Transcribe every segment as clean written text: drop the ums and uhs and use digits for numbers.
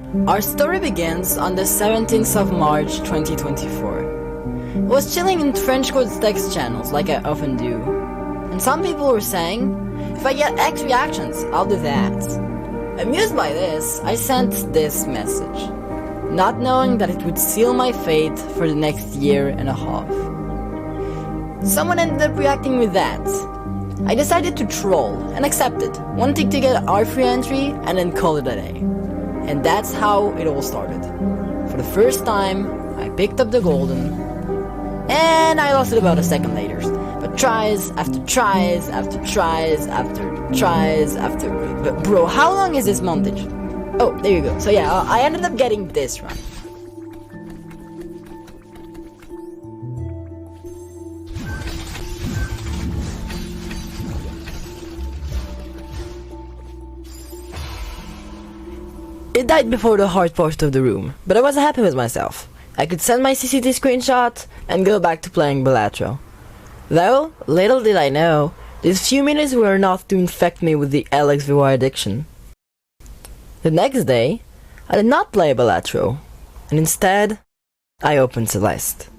Our story begins on the 17th of March 2024. I was chilling in French Code's text channels like I often do, and some people were saying, if I get X reactions, I'll do that. Amused by this, I sent this message, not knowing that it would seal my fate for the next year and a half. Someone ended up reacting with that. I decided to troll and accepted, wanting to get our free entry and then call it a day. And that's how it all started. For the first time, I picked up the golden, and I lost it about a second later. But tries after tries after tries after tries after... But bro, how long is this montage? Oh, there you go. So yeah, I ended up getting this run. It died before the hard part of the room, but I was happy with myself. I could send my CCT screenshot and go back to playing Balatro. Though, little did I know, these few minutes were enough to infect me with the LXVI addiction. The next day, I did not play Balatro, and instead, I opened Celeste.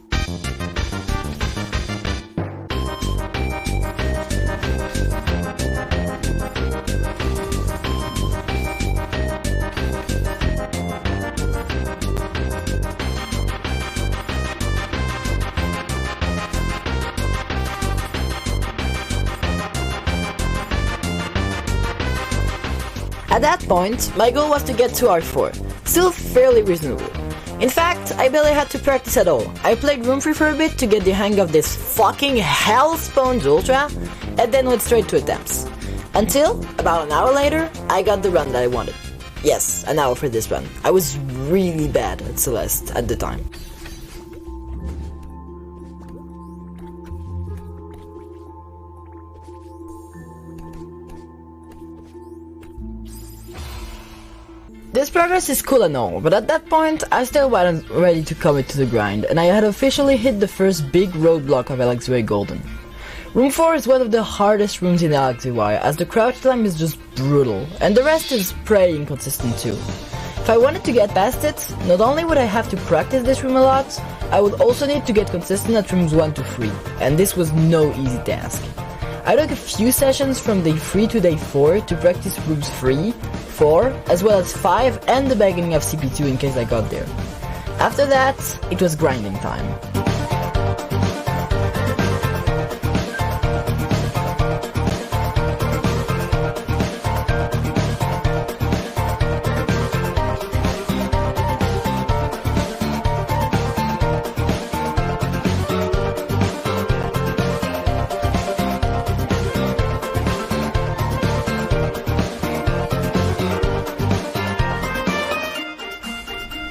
At that point, my goal was to get to R4, still fairly reasonable. In fact, I barely had to practice at all. I played Room 3 for a bit to get the hang of this fucking Hellspawn's Ultra, and then went straight to attempts. Until, about an hour later, I got the run that I wanted. Yes, an hour for this run. I was really bad at Celeste at the time. This progress is cool and all, but at that point, I still wasn't ready to commit to the grind, and I had officially hit the first big roadblock of LXVI Golden. Room 4 is one of the hardest rooms in LXVI, as the crouch time is just brutal, and the rest is pretty inconsistent too. If I wanted to get past it, not only would I have to practice this room a lot, I would also need to get consistent at rooms 1 to 3, and this was no easy task. I took a few sessions from day 3 to day 4 to practice rooms 3, 4, as well as 5 and the beginning of CP2 in case I got there. After that, it was grinding time.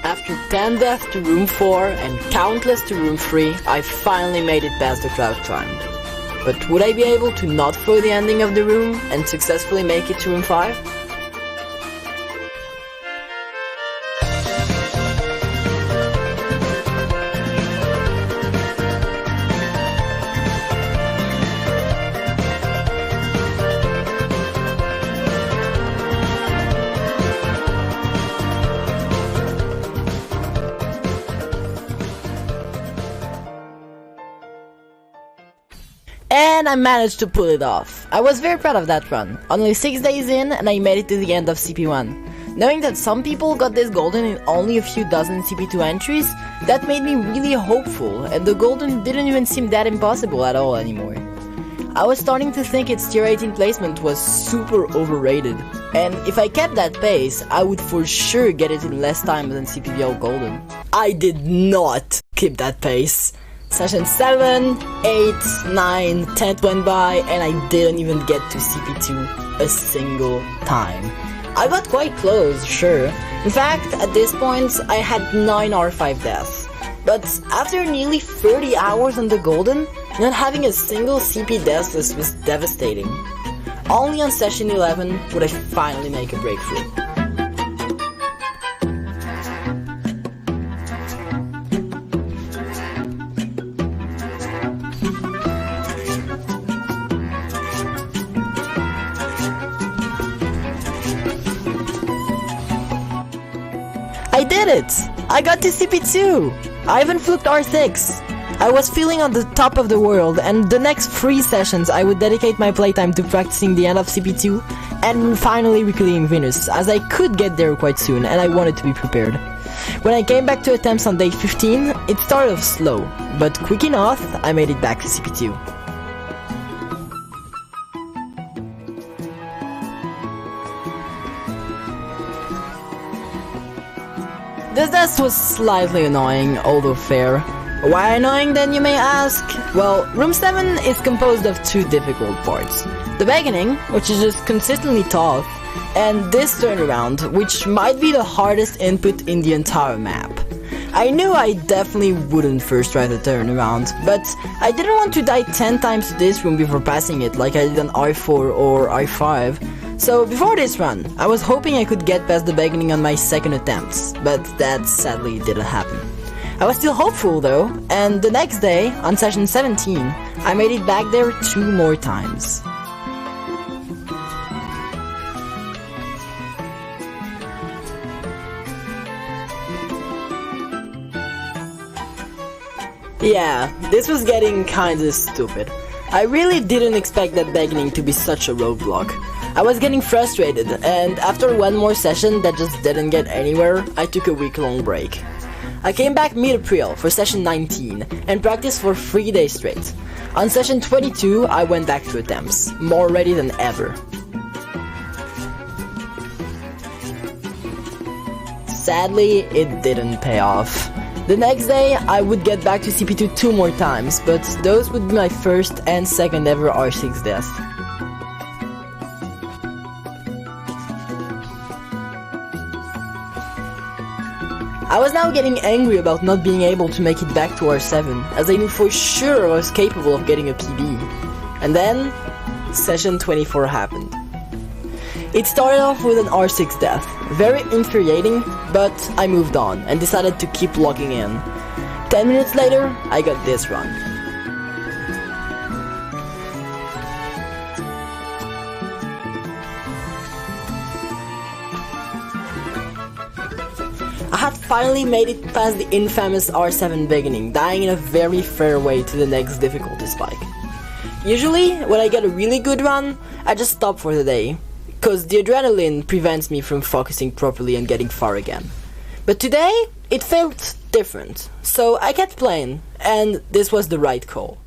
After 10 deaths to room 4 and countless to room 3, I finally made it past the crouch time. But would I be able to not throw the ending of the room and successfully make it to room 5? And I managed to pull it off. I was very proud of that run. Only 6 days in and I made it to the end of CP1. Knowing that some people got this golden in only a few dozen CP2 entries, that made me really hopeful, and the golden didn't even seem that impossible at all anymore. I was starting to think its tier 18 placement was super overrated, and if I kept that pace, I would for sure get it in less time than CPVL golden. I did not keep that pace. Session 7, 8, 9, 10 went by and I didn't even get to CP2 a single time. I got quite close, sure. In fact, at this point, I had 9 R5 deaths. But after nearly 30 hours on the golden, not having a single CP death was devastating. Only on session 11 would I finally make a breakthrough. did it! I got to CP2! I even fluked R6! I was feeling on the top of the world, and the next 3 sessions I would dedicate my playtime to practicing the end of CP2 and finally recreating Venus, as I could get there quite soon and I wanted to be prepared. When I came back to attempts on day 15, it started off slow, but quick enough, I made it back to CP2. This test was slightly annoying, although fair. Why annoying then, you may ask? Well, room 7 is composed of 2 difficult parts. The beginning, which is just consistently tough, and this turnaround, which might be the hardest input in the entire map. I knew I definitely wouldn't first try the turnaround, but I didn't want to die 10 times to this room before passing it like I did on R4 or R5. So before this run, I was hoping I could get past the beginning on my second attempts, but that sadly didn't happen. I was still hopeful though, and the next day, on session 17, I made it back there 2 more times. Yeah, this was getting kinda stupid. I really didn't expect that beginning to be such a roadblock. I was getting frustrated, and after 1 more session that just didn't get anywhere, I took a week-long break. I came back mid-April for session 19, and practiced for 3 days straight. On session 22, I went back to attempts, more ready than ever. Sadly, it didn't pay off. The next day, I would get back to CP2 2 more times, but those would be my first and second ever R6 deaths. I was now getting angry about not being able to make it back to R7, as I knew for sure I was capable of getting a PB. And then, session 24 happened. It started off with an R6 death, very infuriating, but I moved on and decided to keep logging in. 10 minutes later, I got this run. I had finally made it past the infamous R7 beginning, dying in a very fair way to the next difficulty spike. Usually, when I get a really good run, I just stop for the day, cause the adrenaline prevents me from focusing properly and getting far again. But today, it felt different, so I kept playing, and this was the right call.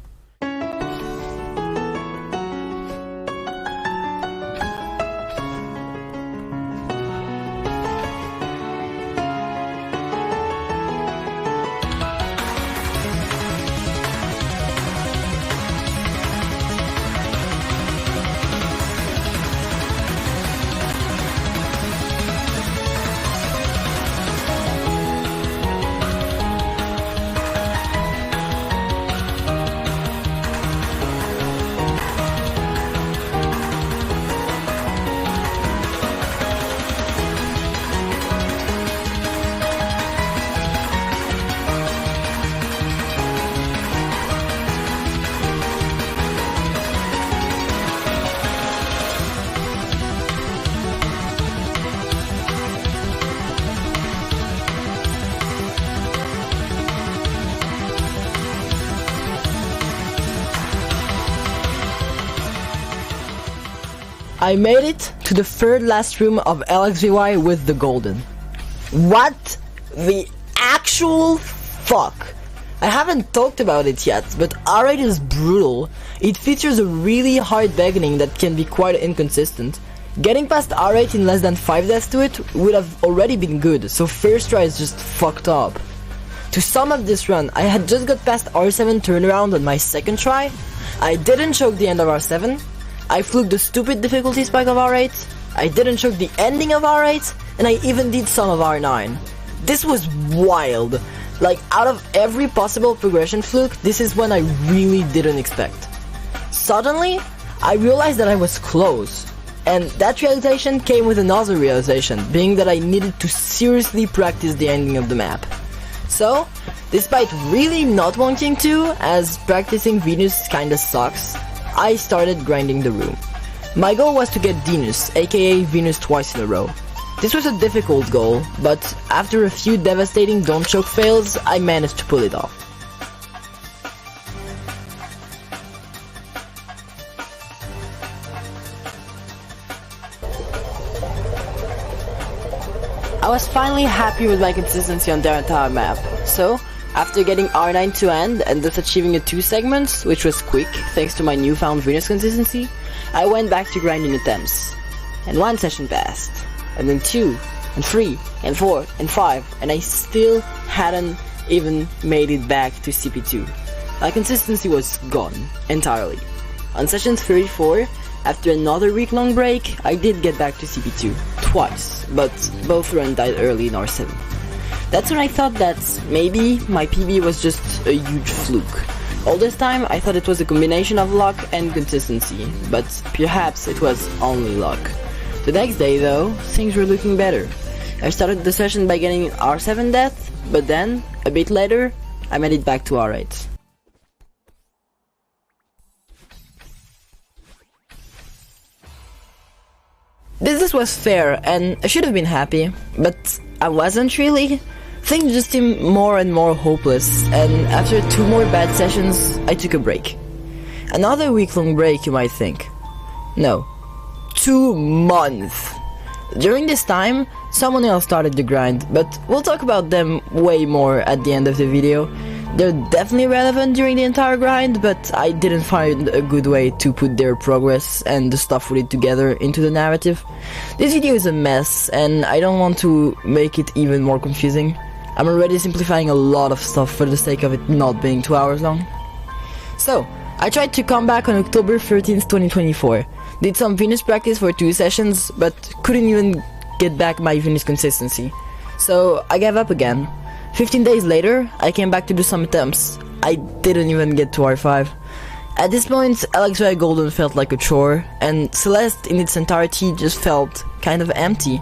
I made it to the third last room of LXVI with the golden. What the actual fuck? I haven't talked about it yet, but R8 is brutal. It features a really hard beginning that can be quite inconsistent. Getting past R8 in less than 5 deaths to it would have already been good, so first try is just fucked up. To sum up this run, I had just got past R7 turnaround on my second try, I didn't choke the end of R7, I fluked the stupid difficulty spike of R8, I didn't choke the ending of R8, and I even did some of R9. This was wild. Like, out of every possible progression fluke, this is one I really didn't expect. Suddenly, I realized that I was close. And that realization came with another realization, being that I needed to seriously practice the ending of the map. So, despite really not wanting to, as practicing Venus kinda sucks, I started grinding the room. My goal was to get Venus, aka Venus twice in a row. This was a difficult goal, but after a few devastating don't choke fails, I managed to pull it off. I was finally happy with my consistency on their entire map, so after getting R9 to end and thus achieving a 2 segments, which was quick thanks to my newfound Venus consistency, I went back to grinding attempts. And 1 session passed, and then 2, and 3, and 4, and 5, and I still hadn't even made it back to CP2. My consistency was gone, entirely. On session 34, after another week-long break, I did get back to CP2, twice, but both runs died early in R7. That's when I thought that maybe my PB was just a huge fluke. All this time I thought it was a combination of luck and consistency, but perhaps it was only luck. The next day though, things were looking better. I started the session by getting R7 death, but then, a bit later, I made it back to R8. This was fair, and I should have been happy, but I wasn't really. Things just seemed more and more hopeless, and after 2 more bad sessions, I took a break. Another week-long break, you might think. No. 2 months! During this time, someone else started the grind, but we'll talk about them way more at the end of the video. They're definitely relevant during the entire grind, but I didn't find a good way to put their progress and the stuff we did together into the narrative. This video is a mess, and I don't want to make it even more confusing. I'm already simplifying a lot of stuff for the sake of it not being 2 hours long. So, I tried to come back on October 13th, 2024. Did some Venus practice for 2 sessions, but couldn't even get back my Venus consistency. So, I gave up again. 15 days later, I came back to do some attempts. I didn't even get to R5. At this point, LXVI Golden felt like a chore, and Celeste in its entirety just felt kind of empty.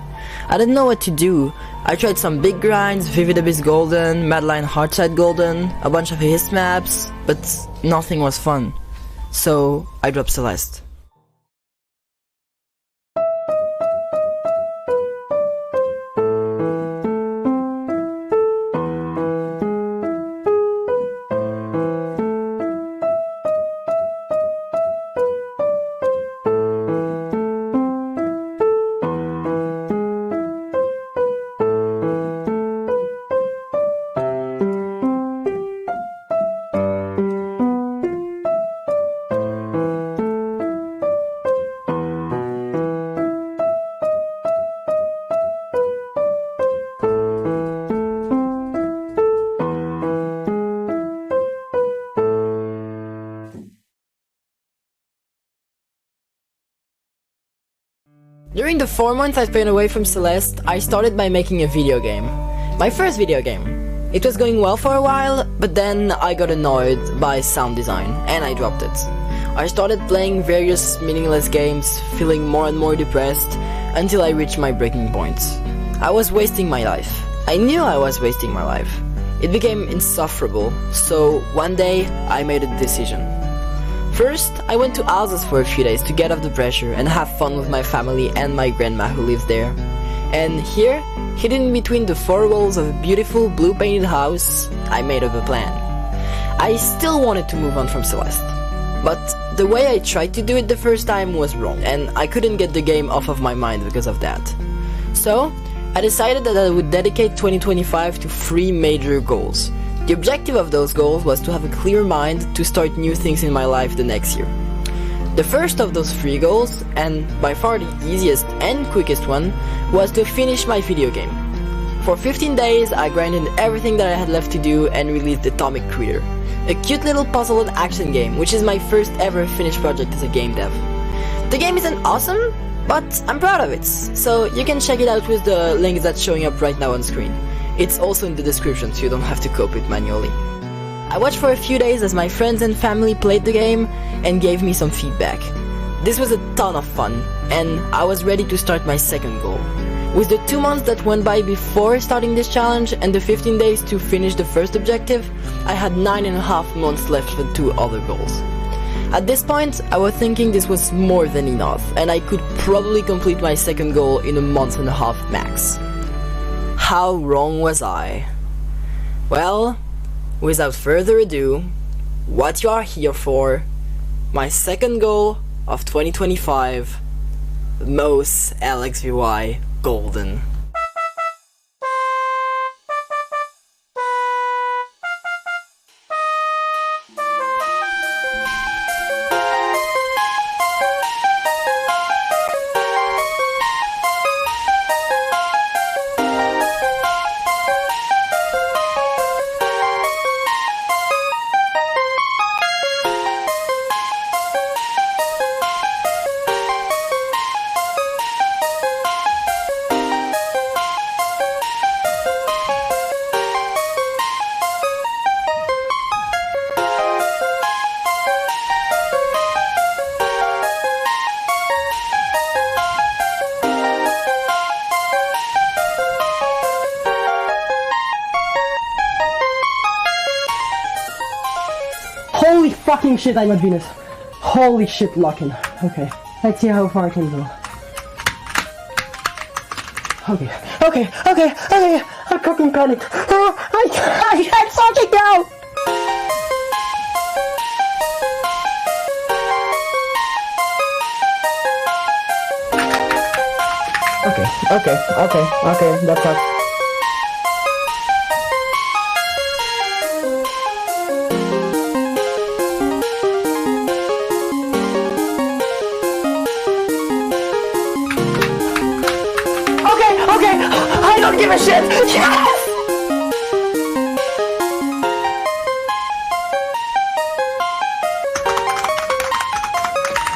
I didn't know what to do. I tried some big grinds, Vivid Abyss Golden, Madeline Heartside Golden, a bunch of his maps, but nothing was fun. So, I dropped Celeste. During the 4 months I spent away from Celeste, I started by making a video game. My first video game. It was going well for a while, but then I got annoyed by sound design, and I dropped it. I started playing various meaningless games, feeling more and more depressed, until I reached my breaking point. I was wasting my life. I knew I was wasting my life. It became insufferable, so one day I made a decision. First, I went to Alsace for a few days to get off the pressure and have fun with my family and my grandma who lives there. And here, hidden between the 4 walls of a beautiful blue painted house, I made up a plan. I still wanted to move on from Celeste, but the way I tried to do it the first time was wrong, and I couldn't get the game off of my mind because of that. So, I decided that I would dedicate 2025 to 3 major goals. The objective of those goals was to have a clear mind to start new things in my life the next year. The first of those 3 goals, and by far the easiest and quickest one, was to finish my video game. For 15 days I grinded everything that I had left to do and released Atomic Creator, a cute little puzzle and action game, which is my first ever finished project as a game dev. The game isn't awesome, but I'm proud of it, so you can check it out with the link that's showing up right now on screen. It's also in the description, so you don't have to copy it manually. I watched for a few days as my friends and family played the game and gave me some feedback. This was a ton of fun, and I was ready to start my second goal. With the 2 months that went by before starting this challenge and the 15 days to finish the first objective, I had 9.5 months left for 2 other goals. At this point, I was thinking this was more than enough, and I could probably complete my second goal in a month and a half max. How wrong was I? Well, without further ado, what you are here for, my second goal of 2025, most LXVI Golden. Holy fucking shit, I'm at Venus. Holy shit, locking. Okay, let's see how far I can go. Okay, I'm fucking panicked. I can't fucking go! Okay, that's up. Okay, I don't give a shit! Yes!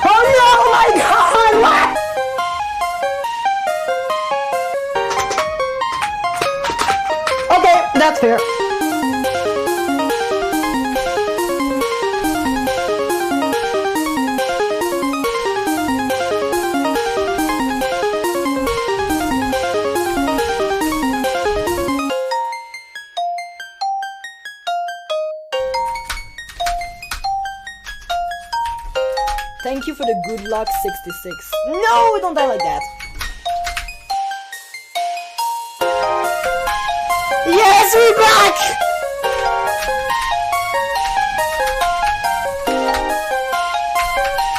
Oh no, my god, what? Okay, that's fair. Thank you for the good luck 66. No, don't die like that. Yes, we're back!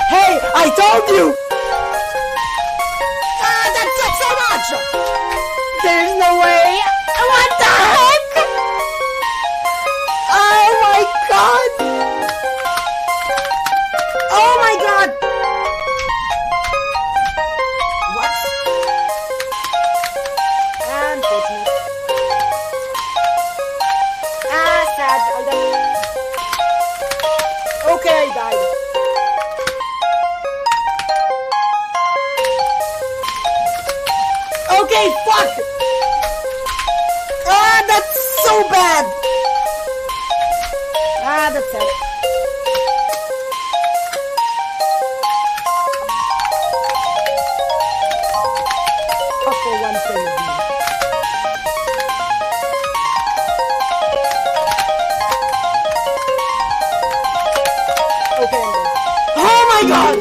Hey, I told you! That sucks so much! There's no way! What the heck? Oh my god! Oh my god! What? Unfortunate. Sad. I'll die. Okay, I died. Okay, fuck! That's so bad! That's sad. For one thing. Okay, I'm dead. Oh my god!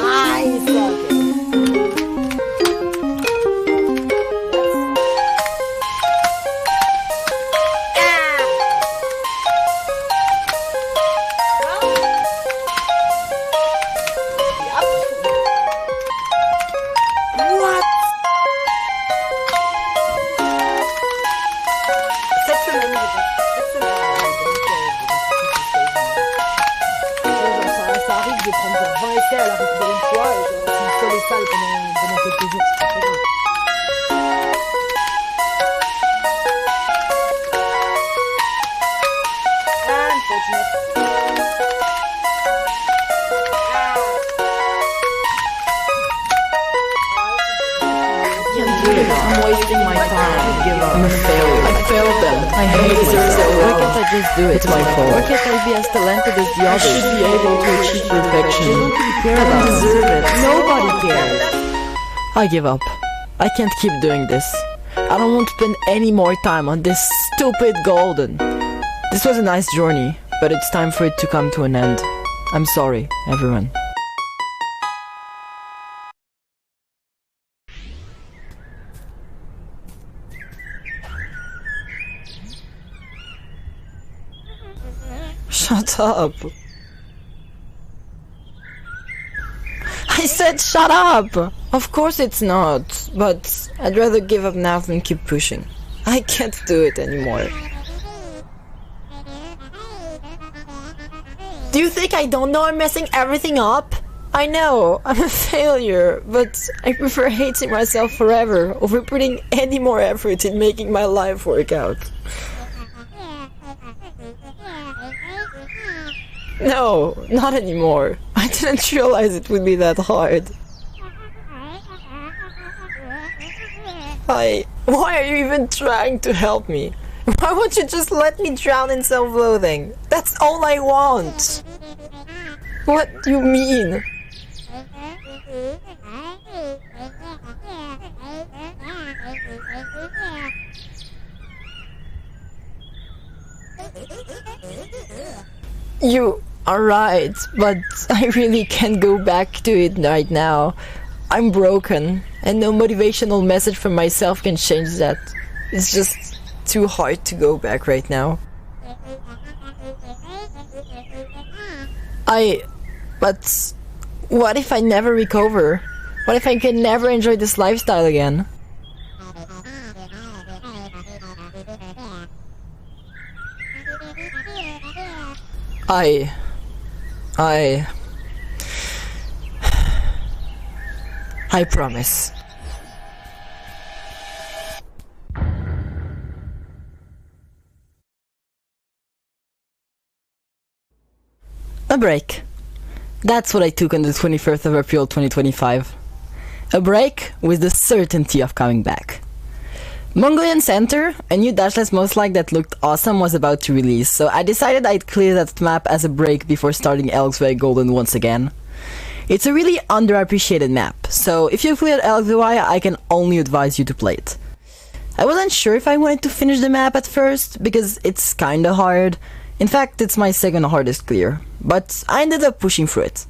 Nice, okay. Je vais prendre 20 essais à la récupérer une fois et je vais rester seul et sale pendant quelques jours, c'est pas très grave. Unfortunate. I'm wasting my time. I'm a failure. I failed them. I hate myself. Why can't I just do it? It's my fault. Why can't I be as talented as the others? I should be able to achieve perfection. I don't deserve it. Nobody cares. I give up. I can't keep doing this. I don't want to spend any more time on this stupid golden. This was a nice journey, but it's time for it to come to an end. I'm sorry, everyone. Shut up. I said shut up! Of course it's not, but I'd rather give up now than keep pushing. I can't do it anymore. Do you think I don't know I'm messing everything up? I know, I'm a failure, but I prefer hating myself forever over putting any more effort in making my life work out. No, not anymore. I didn't realize it would be that hard. Why are you even trying to help me? Why won't you just let me drown in self-loathing? That's all I want. What do you mean? You are right, but I really can't go back to it right now. I'm broken, and no motivational message from myself can change that. It's just too hard to go back right now. But what if I never recover? What if I can never enjoy this lifestyle again? I promise. A break. That's what I took on the 21st of April 2025. A break with the certainty of coming back. Mongolian Center, a new dashless most-like that looked awesome, was about to release, so I decided I'd clear that map as a break before starting LXVI Golden once again. It's a really underappreciated map, so if you've cleared LXVI, I can only advise you to play it. I wasn't sure if I wanted to finish the map at first, because it's kinda hard. In fact, it's my second hardest clear, but I ended up pushing through it.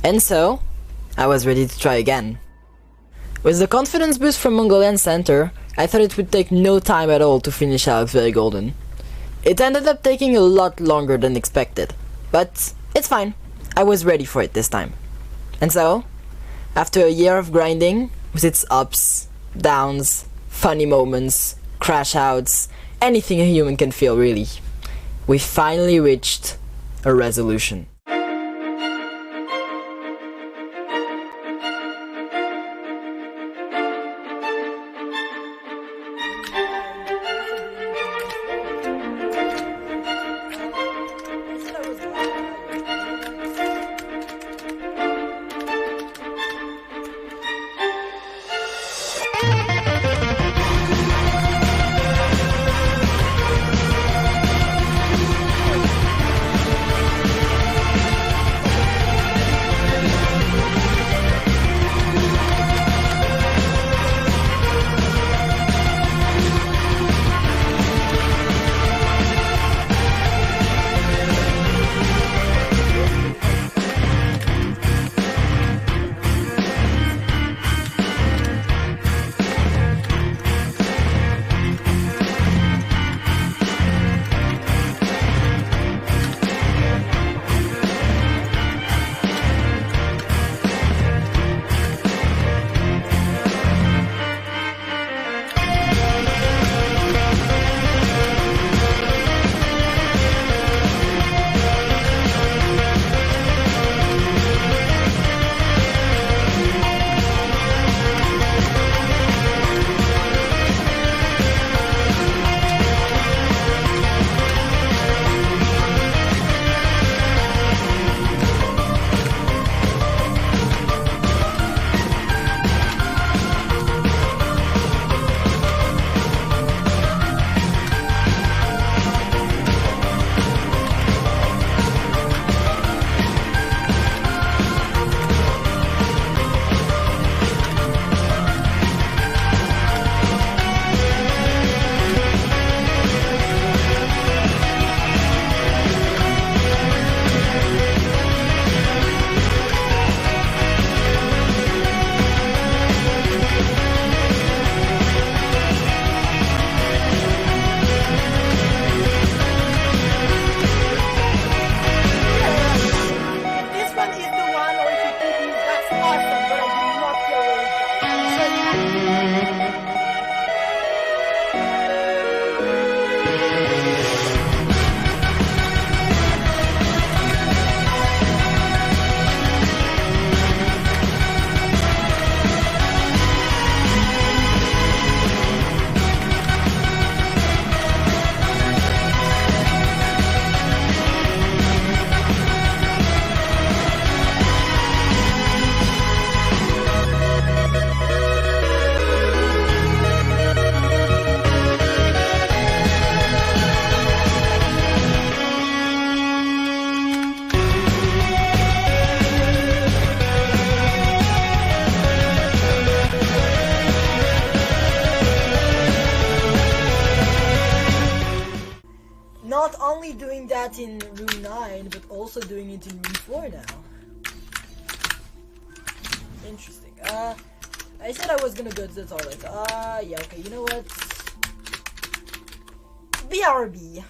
And so, I was ready to try again. With the confidence boost from Mongolian Center, I thought it would take no time at all to finish LXVI Golden. It ended up taking a lot longer than expected, but it's fine. I was ready for it this time. And so, after a year of grinding, with its ups, downs, funny moments, crash outs, anything a human can feel really, we finally reached a resolution. not only doing that in room 9, but also doing it in room 4 now. Interesting. I said I was gonna go to the toilet. Yeah, okay, you know what? BRB.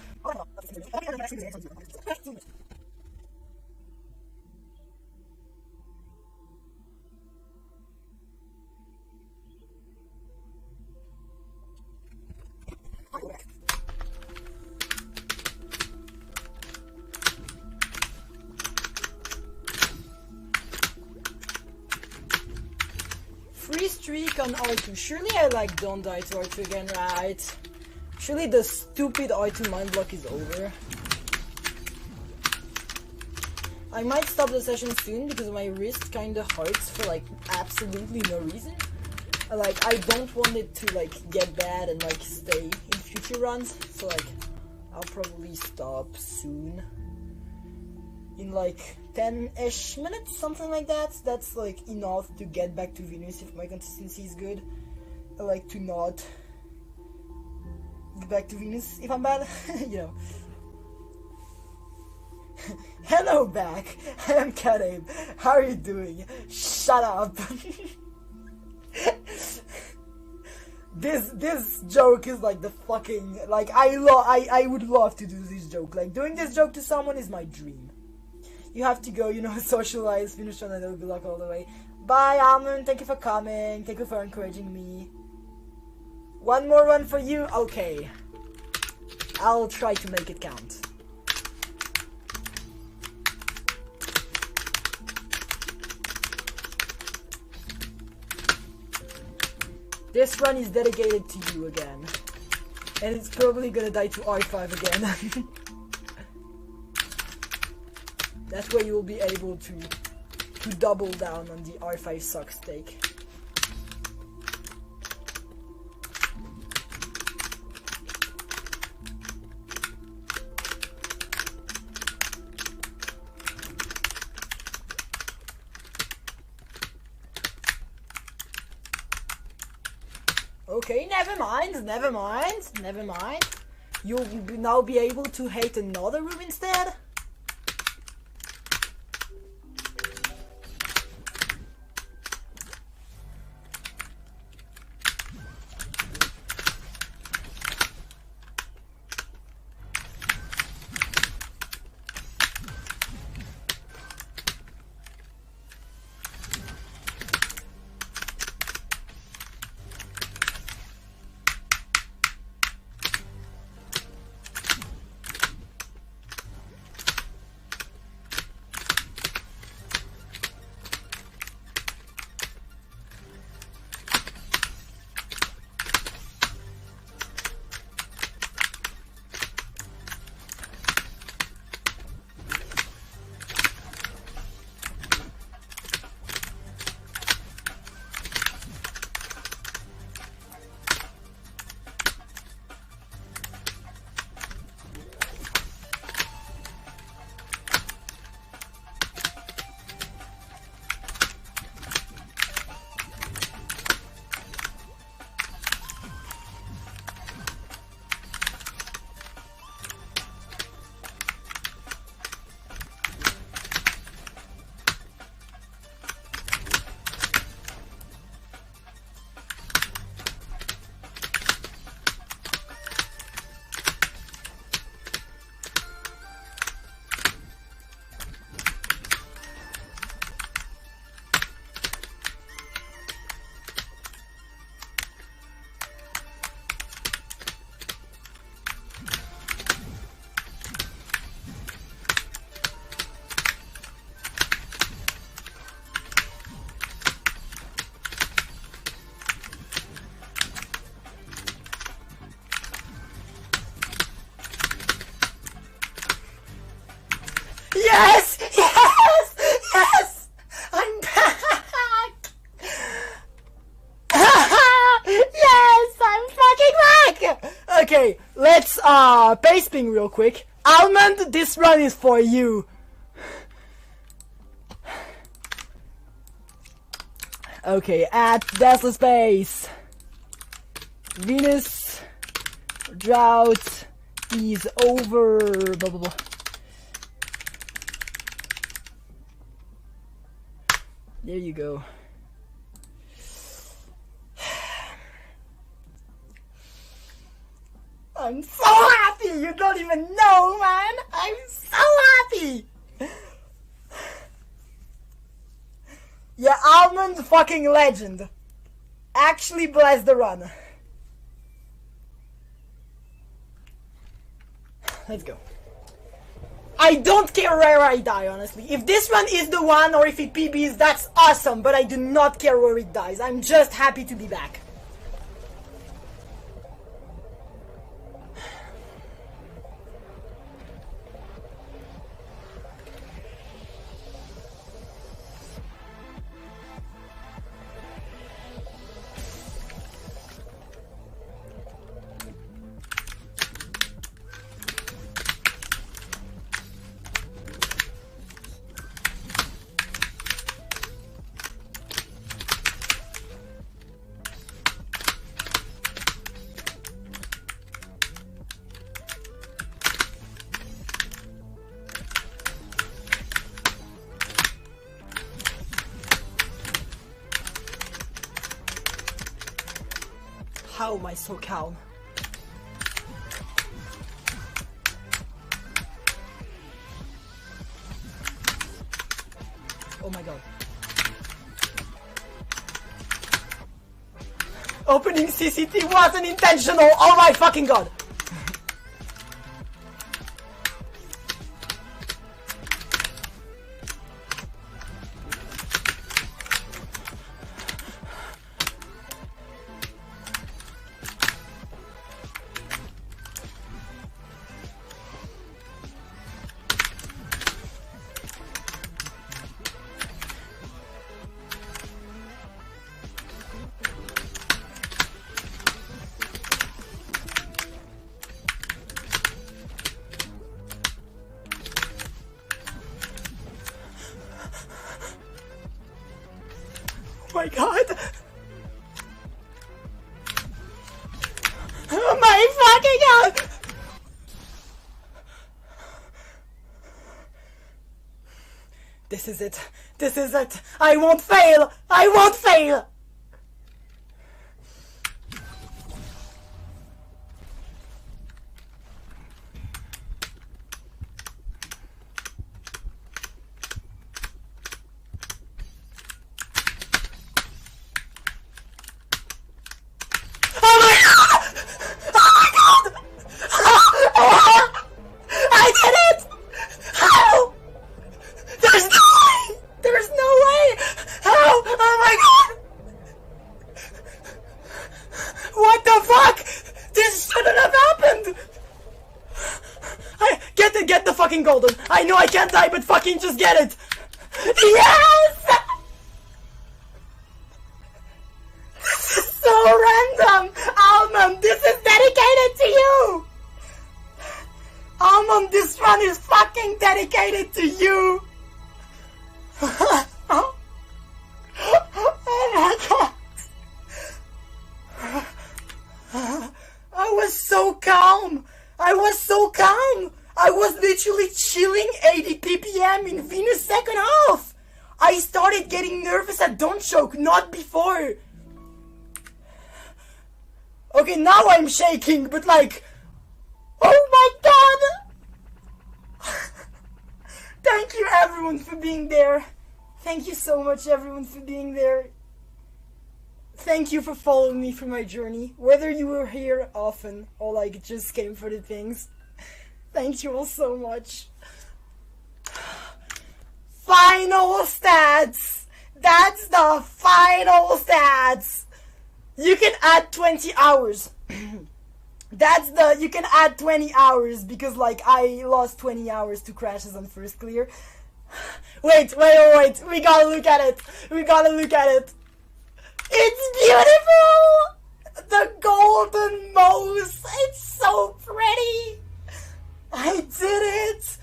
Free streak on R2. Surely I like don't die to R2 again, right? Surely the stupid R2 mind block is over. I might stop the session soon because my wrist kinda hurts for like absolutely no reason. Like I don't want it to like get bad and like stay in future runs. So like I'll probably stop soon. In like 10-ish minutes, something like that. That's like enough to get back to Venus if my consistency is good. I like to not get back to Venus if I'm bad, you know. Hello back, I'm Kareem. How are you doing? Shut up. This joke is like the fucking like I would love to do this joke. Like doing this joke to someone is my dream. You have to go, you know, socialize, finish on and good luck all the way. Bye, Almond. Thank you for coming. Thank you for encouraging me. One more run for you? Okay. I'll try to make it count. This run is dedicated to you again. And it's probably gonna die to R5 again. That way you will be able to double down on the R5 sucks take. Okay, never mind. You'll now be able to hate another room instead? Yes! Yes! Yes! I'm back! Yes! I'm fucking back! Okay, let's pace ping real quick. Almond, this run is for you. Okay, at Dazzler Space. Venus, Drought, is over. Blah, blah, blah. There you go. I'm so happy! You don't even know, man! I'm so happy! Yeah, Almond fucking legend. Actually bless the run. Let's go. I don't care where I die, honestly. If this one is the one or if it PBs, that's awesome, but I do not care where it dies. I'm just happy to be back. How am I so calm? Oh my god. Opening CCT wasn't intentional! Oh my fucking god! My god! Oh my fucking god! This is it. This is it. I won't fail. I won't fail. Golden. I know I can't die, but fucking just get it. Yes! This is so random. Almond, this is dedicated to you. Almond, this one is fucking dedicated to you. Oh my god. I was so calm. I was so calm. I was literally chilling 80 ppm in Venus second half! I started getting nervous at Don't Choke, not before! Okay, now I'm shaking, but like... Oh my god! Thank you everyone for being there. Thank you so much everyone for being there. Thank you for following me for my journey. Whether you were here often or like just came for the things. Thank you all so much. Final stats! That's the final stats! You can add 20 hours. You can add 20 hours because like I lost 20 hours to crashes on first clear. Wait. We gotta look at it. It's beautiful! The golden mouse. It's so pretty. I did it!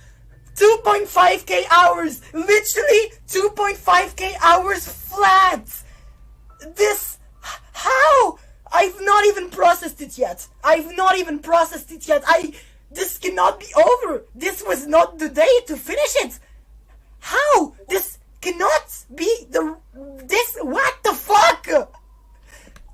2.5k hours! Literally 2.5k hours flat! This... How? I've not even processed it yet. This cannot be over! This was not the day to finish it! How? This cannot be what the fuck?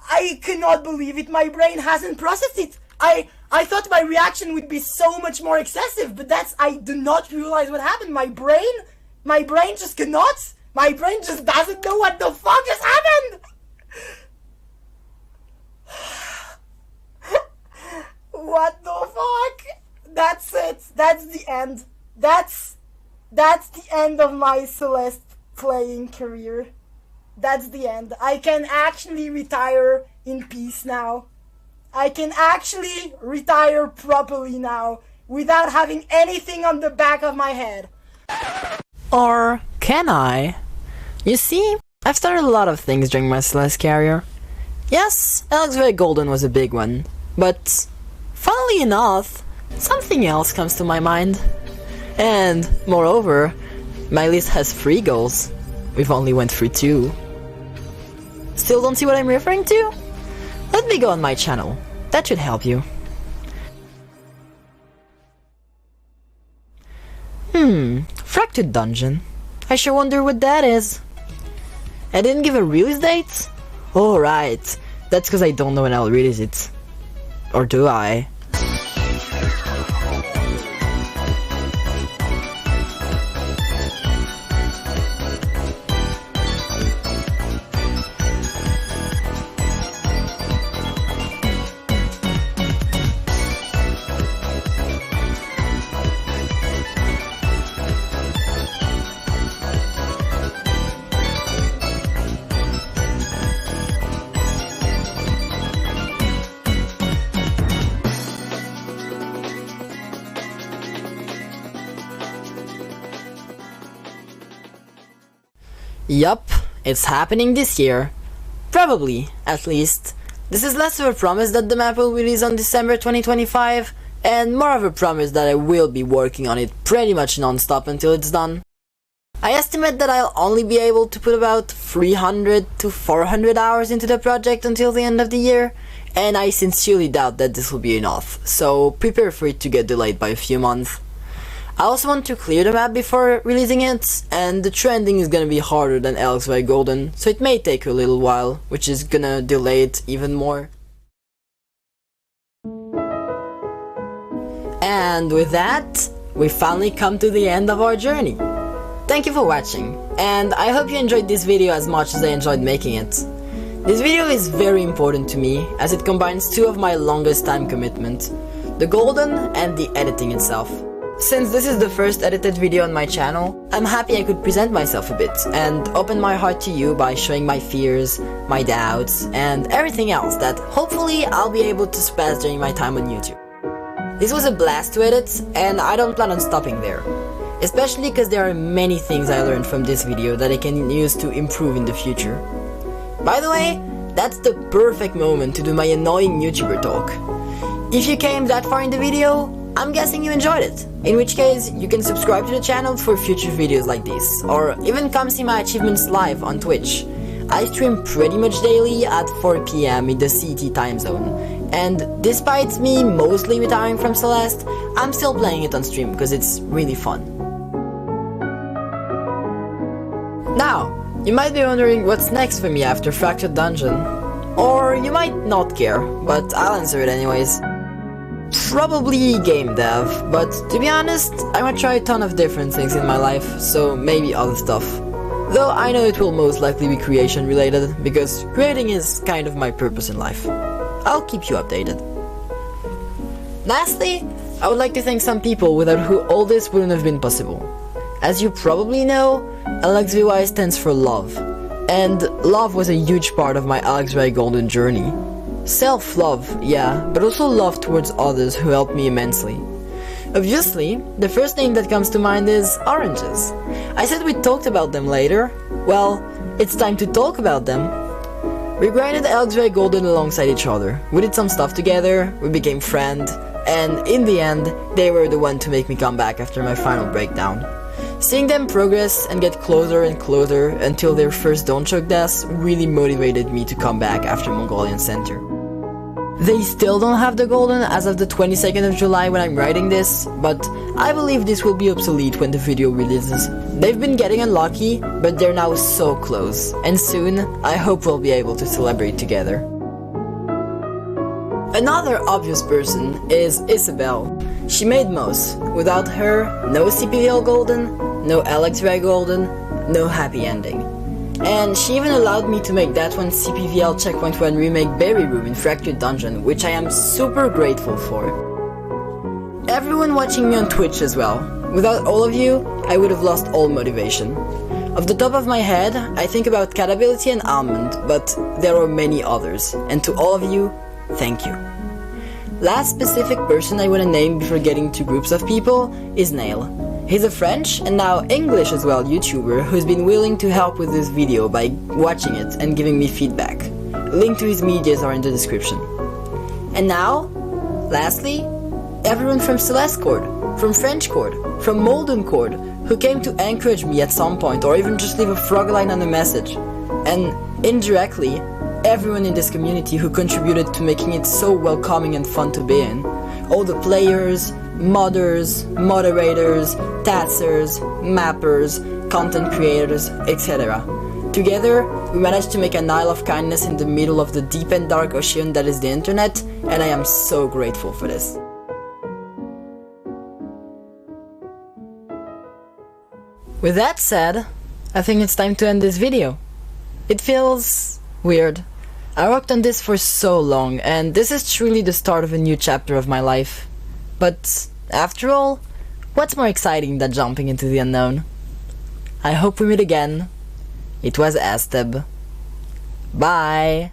I cannot believe it, my brain hasn't processed it. I thought my reaction would be so much more excessive, but I do not realize what happened. My brain just cannot. My brain just doesn't know what the fuck has happened. What the fuck? That's it. That's the end. That's the end of my Celeste playing career. That's the end. I can actually retire in peace now. I can actually retire properly now, without having anything on the back of my head. Or can I? You see, I've started a lot of things during my Celeste career. Yes, LXVI Golden was a big one, but funnily enough, something else comes to my mind. And, moreover, my list has 3 goals. We've only went through 2. Still don't see what I'm referring to? Let me go on my channel. That should help you. Fractured Dungeon. I sure wonder what that is. I didn't give a release date? Oh right, that's because I don't know when I'll release it. Or do I? Yup, it's happening this year. Probably, at least. This is less of a promise that the map will release on December 2025, and more of a promise that I will be working on it pretty much non-stop until it's done. I estimate that I'll only be able to put about 300 to 400 hours into the project until the end of the year, and I sincerely doubt that this will be enough, so prepare for it to get delayed by a few months. I also want to clear the map before releasing it, and the trending is gonna be harder than LXVI Golden, so it may take a little while, which is gonna delay it even more. And with that, we finally come to the end of our journey. Thank you for watching, and I hope you enjoyed this video as much as I enjoyed making it. This video is very important to me, as it combines 2 of my longest time commitment, the Golden and the editing itself. Since this is the first edited video on my channel, I'm happy I could present myself a bit and open my heart to you by showing my fears, my doubts, and everything else that hopefully I'll be able to surpass during my time on YouTube. This was a blast to edit, and I don't plan on stopping there, especially because there are many things I learned from this video that I can use to improve in the future. By the way, that's the perfect moment to do my annoying YouTuber talk. If you came that far in the video, I'm guessing you enjoyed it, in which case you can subscribe to the channel for future videos like this, or even come see my achievements live on Twitch. I stream pretty much daily at 4 PM in the CET time zone, and despite me mostly retiring from Celeste, I'm still playing it on stream because it's really fun. Now, you might be wondering what's next for me after Fractured Dungeon, or you might not care, but I'll answer it anyways. Probably game dev, but to be honest, I might try a ton of different things in my life, so maybe other stuff. Though I know it will most likely be creation related, because creating is kind of my purpose in life. I'll keep you updated. Lastly, I would like to thank some people without who all this wouldn't have been possible. As you probably know, LXVI stands for love, and love was a huge part of my LXVI Golden journey. Self-love, yeah, but also love towards others who helped me immensely. Obviously, the first name that comes to mind is oranges. I said we talked about them later. Well, it's time to talk about them. We grinded LXVI Golden alongside each other. We did some stuff together, we became friends, and in the end, they were the one to make me come back after my final breakdown. Seeing them progress and get closer and closer until their first Don't Choke deaths really motivated me to come back after Mongolian Center. They still don't have the golden as of the 22nd of July when I'm writing this, but I believe this will be obsolete when the video releases. They've been getting unlucky, but they're now so close, and soon I hope we'll be able to celebrate together. Another obvious person is Isabelle. She made most. Without her, no CPVL golden, no LXVI golden, no happy ending. And she even allowed me to make that one CPVL Checkpoint 1 Remake Berry Room in Fractured Dungeon, which I am super grateful for. Everyone watching me on Twitch as well. Without all of you, I would have lost all motivation. Off the top of my head, I think about Catability and Almond, but there are many others, and to all of you, thank you. Last specific person I want to name before getting to groups of people is Nail. He's a French, and now English as well, YouTuber who's been willing to help with this video by watching it and giving me feedback. Link to his medias are in the description. And now, lastly, everyone from Celeste Court, from French Court, from Molden Court, who came to encourage me at some point or even just leave a frog line on a message. And indirectly, everyone in this community who contributed to making it so welcoming and fun to be in. All the players, modders, moderators, tatsers, mappers, content creators, etc. Together, we managed to make an isle of kindness in the middle of the deep and dark ocean that is the internet, and I am so grateful for this. With that said, I think it's time to end this video. It feels weird. I worked on this for so long, and this is truly the start of a new chapter of my life. But, after all, what's more exciting than jumping into the unknown? I hope we meet again. It was Asteb. Bye!